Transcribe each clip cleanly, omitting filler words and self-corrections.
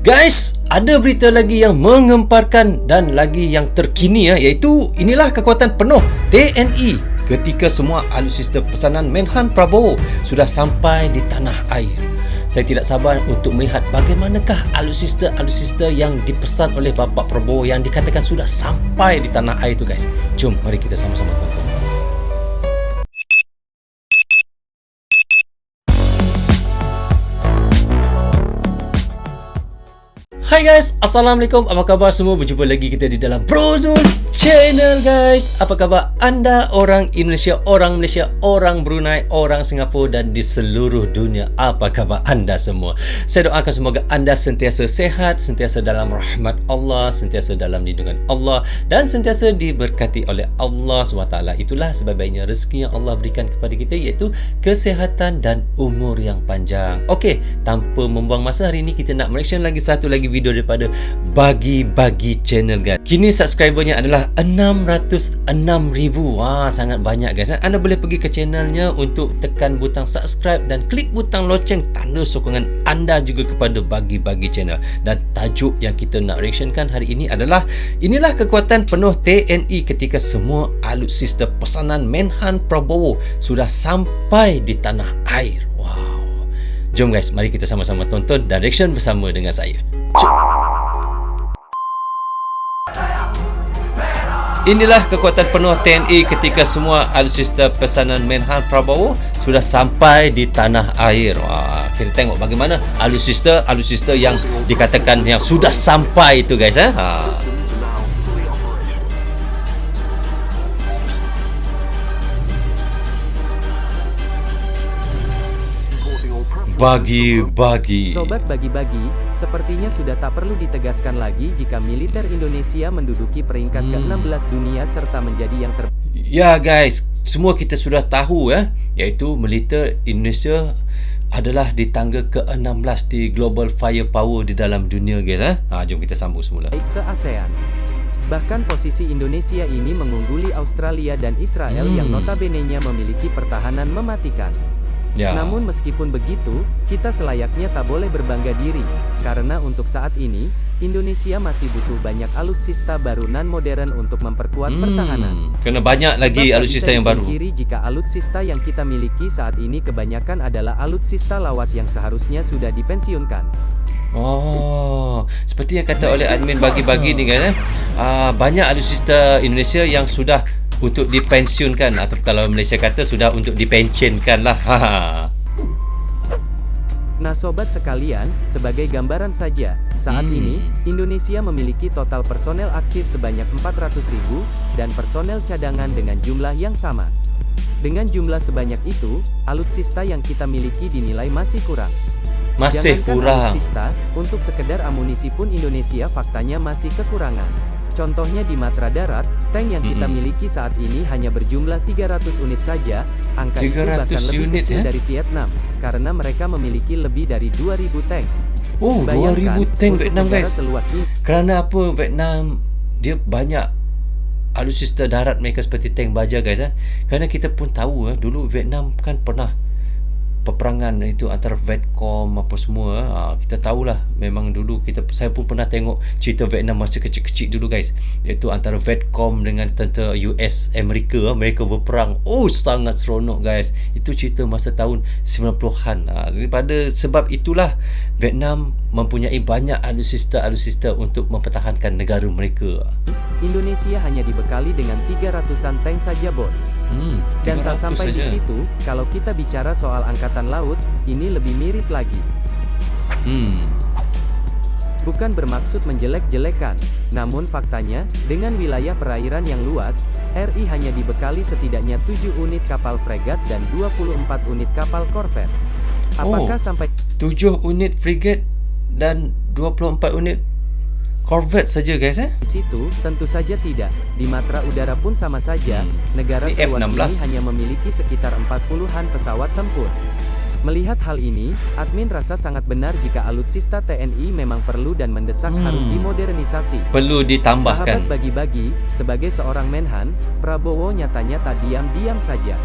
Guys, ada berita lagi yang mengemparkan dan lagi yang terkini iaitu inilah kekuatan penuh TNI ketika semua alutsista pesanan Menhan Prabowo sudah sampai di tanah air. Saya tidak sabar untuk melihat bagaimanakah alutsista yang dipesan oleh Bapak Prabowo yang dikatakan sudah sampai di tanah air itu, guys. Jom mari kita sama-sama tonton. Hai guys, Assalamualaikum. Apa khabar semua? Berjumpa lagi kita di dalam Brozone Channel, guys. Apa khabar anda orang Indonesia, orang Malaysia, orang Brunei, orang Singapura dan di seluruh dunia? Apa khabar anda semua? Saya doakan semoga anda sentiasa sehat, sentiasa dalam rahmat Allah, sentiasa dalam lindungan Allah dan sentiasa diberkati oleh Allah SWT. Itulah sebaik-baiknya rezeki yang Allah berikan kepada kita, iaitu kesehatan dan umur yang panjang. Okey, tanpa membuang masa, hari ini kita nak mereaction lagi satu lagi video daripada Bagi-Bagi Channel, guys. Kini subscribernya adalah 606,000. Wah, sangat banyak, guys. Anda boleh pergi ke channelnya untuk tekan butang subscribe dan klik butang loceng, tanda sokongan anda juga kepada Bagi-Bagi Channel. Dan tajuk yang kita nak reactionkan hari ini adalah inilah kekuatan penuh TNI ketika semua alutsista pesanan Menhan Prabowo sudah sampai di tanah air. Wow. Jom guys, mari kita sama-sama tonton dan reaction bersama dengan saya. Inilah kekuatan penuh TNI ketika semua alutsista pesanan Menhan Prabowo sudah sampai di tanah air. Wah, kita tengok bagaimana alutsista yang dikatakan yang sudah sampai itu, guys. Bagi-bagi. Sobat Bagi-Bagi, sepertinya sudah tak perlu ditegaskan lagi jika militer Indonesia menduduki peringkat ke-16 dunia serta menjadi yang Ya guys, semua kita sudah tahu iaitu militer Indonesia adalah di tangga ke-16 di global firepower di dalam dunia, guys. Jom kita sambung semula. Se-ASEAN. Bahkan posisi Indonesia ini mengungguli Australia dan Israel yang notabene-nya memiliki pertahanan mematikan. Namun meskipun begitu, kita selayaknya tak boleh berbangga diri, karena untuk saat ini, Indonesia masih butuh banyak alutsista baru dan modern untuk memperkuat pertahanan. Kena banyak lagi alutsista yang baru. Kiri jika alutsista yang kita miliki saat ini kebanyakan adalah alutsista lawas yang seharusnya sudah dipensiunkan. Oh, seperti yang kata oleh admin Bagi-Bagi ni, guys. Banyak alutsista Indonesia yang sudah untuk dipensiunkan, atau kalau Malaysia kata sudah untuk dipensionkan lah. Nah sobat sekalian, sebagai gambaran saja, saat ini Indonesia memiliki total personel aktif sebanyak 400.000 dan personel cadangan dengan jumlah yang sama. Dengan jumlah sebanyak itu, alutsista yang kita miliki dinilai masih kurang. Masih Jangankan kurang. Alutsista, untuk sekedar amunisi pun Indonesia faktanya masih kekurangan. Contohnya di matra darat, tank yang kita miliki saat ini hanya berjumlah 300 unit saja. Angka itu bahkan lebih kecil dari Vietnam, karena mereka memiliki lebih dari 2.000 tank. Oh, 2.000 tank Vietnam, guys. Kerana apa Vietnam dia banyak alutsista darat mereka seperti tank baja, guys. Kerana kita pun tahu dulu Vietnam kan pernah peperangan itu antara Vietcom apa semua. Kita tahulah, memang dulu saya pun pernah tengok cerita Vietnam masa kecil-kecil dulu, guys, iaitu antara Vietcom dengan tentera US Amerika. Mereka berperang. Oh, sangat seronok, guys. Itu cerita masa tahun 90-an. Daripada sebab itulah Vietnam mempunyai banyak alutsista untuk mempertahankan negara mereka. Indonesia hanya dibekali dengan 300-an tank saja, bos. Dan tak sampai di situ, kalau kita bicara soal angkatan laut, ini lebih miris lagi. Bukan bermaksud menjelek-jelekan, namun faktanya, dengan wilayah perairan yang luas, RI hanya dibekali setidaknya 7 unit kapal fregat dan 24 unit kapal korvet. Apakah sampai 7 unit frigate dan 24 unit korvet saja, guys? Di situ, tentu saja tidak. Di matra udara pun sama saja, negara seluas ini hanya memiliki sekitar 40-an pesawat tempur. Melihat hal ini, admin rasa sangat benar jika alutsista TNI memang perlu dan mendesak harus dimodernisasi. Perlu ditambahkan. Sahabat Bagi-Bagi, sebagai seorang Menhan, Prabowo nyatanya tak diam-diam saja.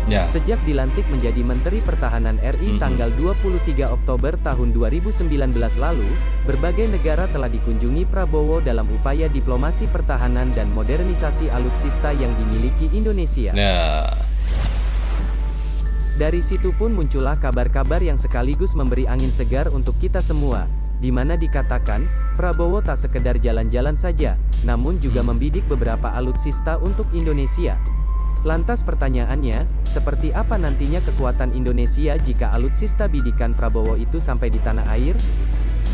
Ya. Sejak dilantik menjadi Menteri Pertahanan RI tanggal 23 Oktober tahun 2019 lalu, berbagai negara telah dikunjungi Prabowo dalam upaya diplomasi pertahanan dan modernisasi alutsista yang dimiliki Indonesia. Ya. Dari situ pun muncullah kabar-kabar yang sekaligus memberi angin segar untuk kita semua, di mana dikatakan, Prabowo tak sekedar jalan-jalan saja, namun juga membidik beberapa alutsista untuk Indonesia. Lantas pertanyaannya, seperti apa nantinya kekuatan Indonesia jika alutsista bidikan Prabowo itu sampai di tanah air?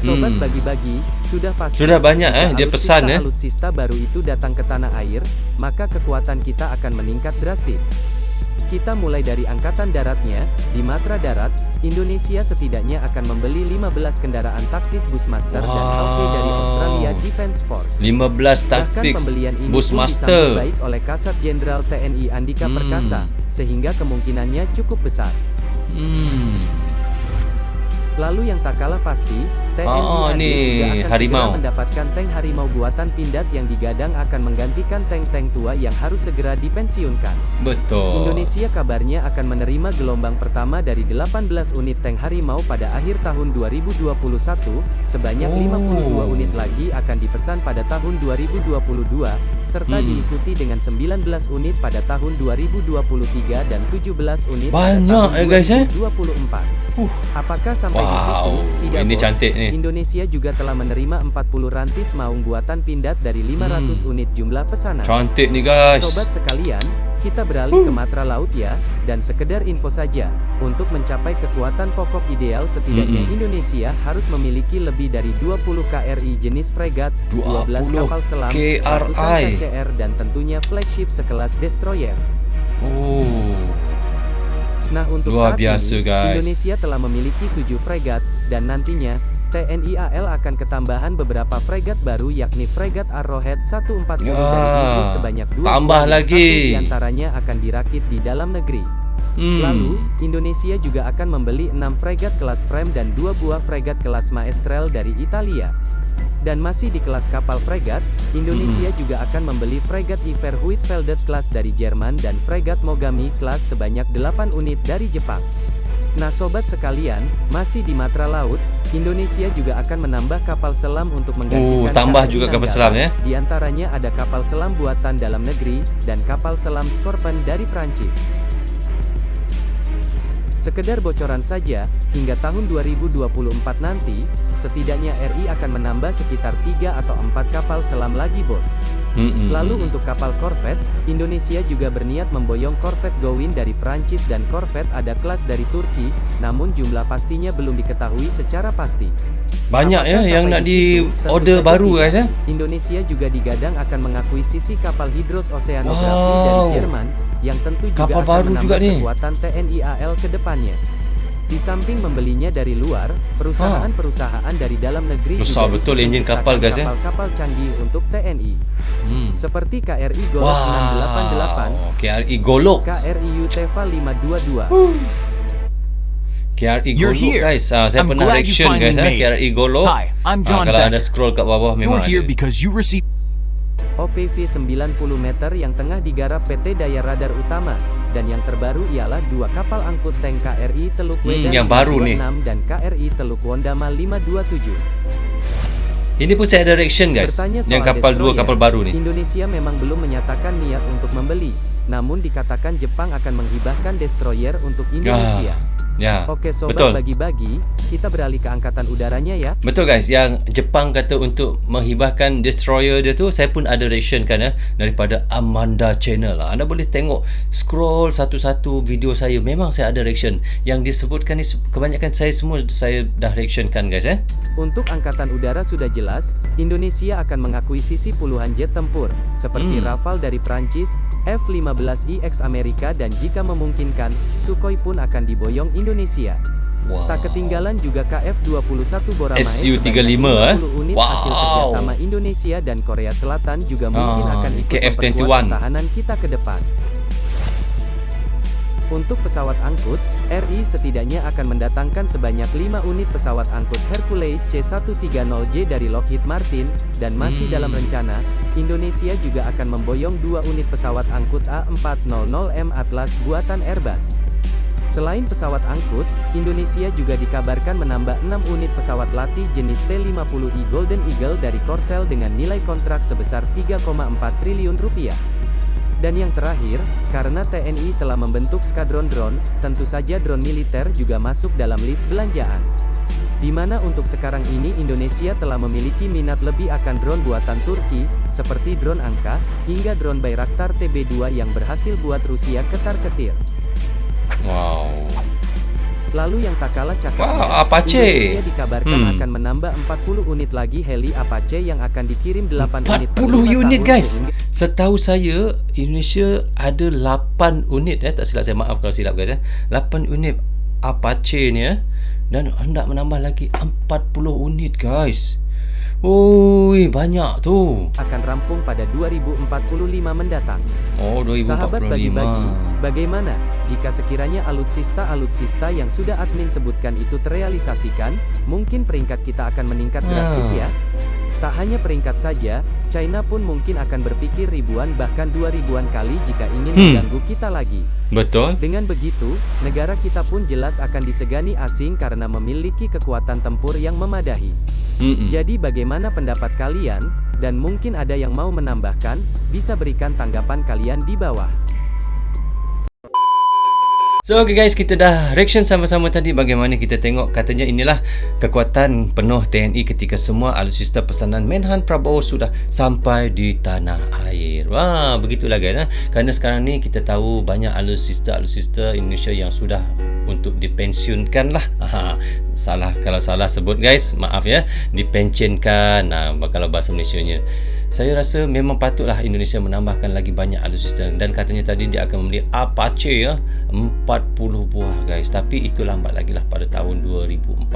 Sobat bagi-bagi, sudah pasti. Sudah banyak dia pesan ya. Alutsista baru itu datang ke tanah air, maka kekuatan kita akan meningkat drastis. Kita mulai dari angkatan daratnya. Di Matra Darat, Indonesia setidaknya akan membeli 15 kendaraan taktis Bushmaster dan Hawk dari Australia Defense Force. 15 Bahkan taktis pembelian ini Bushmaster pun disambut baik oleh Kasat Jenderal TNI Andika Perkasa, sehingga kemungkinannya cukup besar. Lalu yang tak kalah pasti, TNI juga akan segera mendapatkan tank Harimau buatan Pindad yang digadang akan menggantikan tank-tank tua yang harus segera dipensiunkan. Betul. Indonesia kabarnya akan menerima gelombang pertama dari 18 unit tank Harimau pada akhir tahun 2021, sebanyak 52 unit lagi akan dipesan pada tahun 2022, serta diikuti dengan 19 unit pada tahun 2023 dan 17 unit pada tahun 2024. Apakah sampai di situ? Tidak, ini bos. Cantik nih. Indonesia juga telah menerima 40 rantis maung buatan Pindad dari 500 unit jumlah pesanan. Cantik nih guys. Sobat sekalian, kita beralih ke Matra Laut ya. Dan sekedar info saja, untuk mencapai kekuatan pokok ideal setidaknya Indonesia harus memiliki lebih dari 20 KRI jenis fregat, 12 kapal selam, ratusan KCR dan tentunya flagship sekelas destroyer. Nah, untuk saat ini, Indonesia telah memiliki 7 fregat, dan nantinya, TNI AL akan ketambahan beberapa fregat baru yakni fregat Arrowhead 140 dari Inggris sebanyak 2 tambah lagi. 1 diantaranya akan dirakit di dalam negeri. Lalu, Indonesia juga akan membeli 6 fregat kelas Frame dan 2 buah fregat kelas Maestrale dari Italia. Dan masih di kelas kapal fregat, Indonesia juga akan membeli fregat Iver Huitfeldt kelas dari Jerman dan fregat Mogami kelas sebanyak 8 unit dari Jepang. Nah sobat sekalian, masih di Matra Laut, Indonesia juga akan menambah kapal selam untuk menggantikan tambah juga kapal selam ya. Di antaranya ada kapal selam buatan dalam negeri, dan kapal selam Scorpion dari Prancis. Sekedar bocoran saja, hingga tahun 2024 nanti, setidaknya RI akan menambah sekitar 3 atau 4 kapal selam lagi bos. Lalu untuk kapal korvet, Indonesia juga berniat memboyong korvet Gowin dari Prancis dan korvet ada kelas dari Turki, namun jumlah pastinya belum diketahui secara pasti. Banyak ya yang nak di order baru guys ya. Indonesia juga digadang akan mengakuisisi kapal Hydros Oceanography dari Jerman, yang tentu juga kapal akan baru menambah juga nih. kekuatan TNI AL ke depannya. Di samping membelinya dari luar, perusahaan-perusahaan dari dalam negeri besar juga betul enjin kapal guys ya. Kapal-kapal canggih untuk TNI. Seperti KRI Golok 688, KRI Golok, KRI Uteva 522. KRI Golok guys, saya pernah reaction guys ya, KRI Golok. Kalau ada scroll kat bawah memang ada. OPV 90 meter yang tengah digarap PT Daya Radar Utama, dan yang terbaru ialah 2 kapal angkut tank KRI Teluk Wedan yang baru nih. dan KRI Teluk Wondama 527. Ini pun saya ada reaction guys. Yang kapal destroyer, 2 kapal baru nih. Indonesia memang belum menyatakan niat untuk membeli, namun dikatakan Jepang akan menghibahkan destroyer untuk Indonesia. Oke sobat bagi-bagi, kita beralih ke angkatan udaranya ya. Betul guys, yang Jepang kata untuk menghibahkan destroyer dia tu, saya pun ada reaction kan ya, daripada Amanda Channel lah. Anda boleh tengok, scroll satu-satu video saya, memang saya ada reaction. Yang disebutkan ni kebanyakan saya semua saya dah reaction kan guys ya. Untuk angkatan udara sudah jelas, Indonesia akan mengakuisisi puluhan jet tempur, seperti Rafale dari Prancis, F-15IX Amerika, dan jika memungkinkan, Sukhoi pun akan diboyong Indonesia. Tak ketinggalan juga KF-21 Boramae Su-35 unit hasil kerjasama Indonesia dan Korea Selatan juga mungkin akan ikut memperkuat pertahanan kita ke depan. Untuk pesawat angkut, RI setidaknya akan mendatangkan sebanyak 5 unit pesawat angkut Hercules C-130J dari Lockheed Martin, dan masih dalam rencana, Indonesia juga akan memboyong 2 unit pesawat angkut A400M Atlas buatan Airbus. Selain pesawat angkut, Indonesia juga dikabarkan menambah 6 unit pesawat latih jenis T-50I Golden Eagle dari Korsel dengan nilai kontrak sebesar 3,4 triliun rupiah. Dan yang terakhir, karena TNI telah membentuk skadron drone, tentu saja drone militer juga masuk dalam list belanjaan. Di mana untuk sekarang ini Indonesia telah memiliki minat lebih akan drone buatan Turki, seperti drone Angka, hingga drone Bayraktar TB2 yang berhasil buat Rusia ketar-ketir. Wow. Lalu yang tak kalah cakapnya, Apache. Indonesia dikabarkan akan menambah 40 unit lagi heli Apache yang akan dikirim 8 unit per 40 5 unit tahun guys. sehingga... Setahu saya Indonesia ada 8 unit tak silap saya, maaf kalau silap guys 8 unit Apache ni dan hendak menambah lagi 40 unit guys. Oi, banyak tu. akan rampung pada 2045 mendatang. Oh, 2045. Sahabat bagi-bagi, bagaimana jika sekiranya alutsista yang sudah admin sebutkan itu terrealisasikan? Mungkin peringkat kita akan meningkat drastis ya. Tak hanya peringkat saja, China pun mungkin akan berpikir ribuan bahkan 2000-an kali jika ingin mengganggu kita lagi. Betul. Dengan begitu, negara kita pun jelas akan disegani asing karena memiliki kekuatan tempur yang memadai. Jadi bagaimana pendapat kalian? Dan mungkin ada yang mau menambahkan, bisa berikan tanggapan kalian di bawah. So okay guys, kita dah reaction sama-sama tadi bagaimana kita tengok katanya inilah kekuatan penuh TNI ketika semua alutsista pesanan Menhan Prabowo sudah sampai di tanah air. Wah, begitulah guys. Kerana sekarang ni kita tahu banyak alutsista Indonesia yang sudah untuk dipensiunkan lah. Kalau salah sebut guys, maaf ya, dipensiunkan. Kalau bahasa Malaysianya. Saya rasa memang patutlah Indonesia menambahkan lagi banyak alutsista, dan katanya tadi dia akan membeli Apache 40 buah guys, tapi itu lambat lagi lah, pada tahun 2045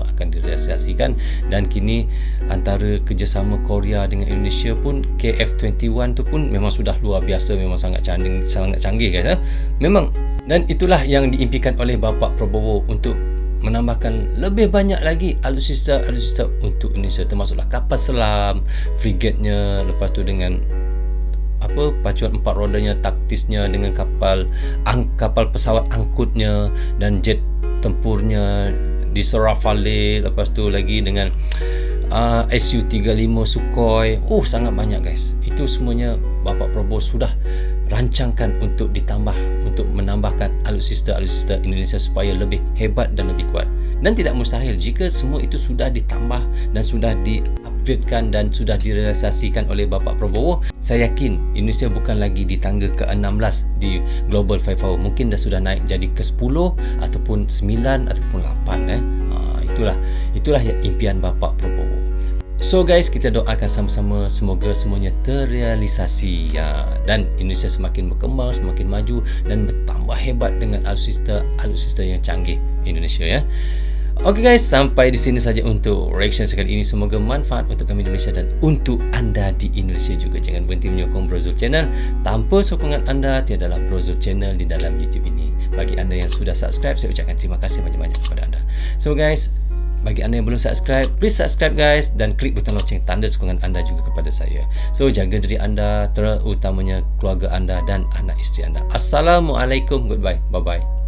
akan direalisasikan. Dan kini antara kerjasama Korea dengan Indonesia pun KF-21 tu pun memang sudah luar biasa, memang sangat canggih guys. Memang, dan itulah yang diimpikan oleh Bapak Prabowo untuk menambahkan lebih banyak lagi alutsista untuk Indonesia, termasuklah kapal selam, frigatnya, lepas tu dengan pacuan 4 rodanya, taktisnya, dengan kapal pesawat angkutnya dan jet tempurnya di Rafale, lepas tu lagi dengan Su-35 Sukhoi. Sangat banyak guys. Itu semuanya Bapak Prabowo sudah rancangkan untuk ditambah, untuk menambahkan alutsista Indonesia supaya lebih hebat dan lebih kuat. Dan tidak mustahil jika semua itu sudah ditambah dan sudah di-upgradekan dan sudah direalisasikan oleh Bapak Prabowo. Saya yakin Indonesia bukan lagi di tangga ke-16 di Global 5 mungkin dah sudah naik jadi ke-10 ataupun 9 ataupun 8 itulah yang impian Bapak Prabowo. So guys, kita doakan sama-sama semoga semuanya terrealisasi dan Indonesia semakin berkembang, semakin maju dan bertambah hebat dengan alutsista yang canggih Indonesia ya. Okey guys, sampai di sini saja untuk reaction sekali ini. Semoga manfaat untuk kami di Malaysia dan untuk anda di Indonesia juga. Jangan berhenti menyokong Brozul Channel. Tanpa sokongan anda, tiadalah Brozul Channel di dalam YouTube ini. Bagi anda yang sudah subscribe, saya ucapkan terima kasih banyak-banyak kepada anda. So guys, bagi anda yang belum subscribe, please subscribe guys, dan klik butang loceng tanda sokongan anda juga kepada saya. So jaga diri anda, terutamanya keluarga anda dan anak isteri anda. Assalamualaikum, goodbye, bye bye.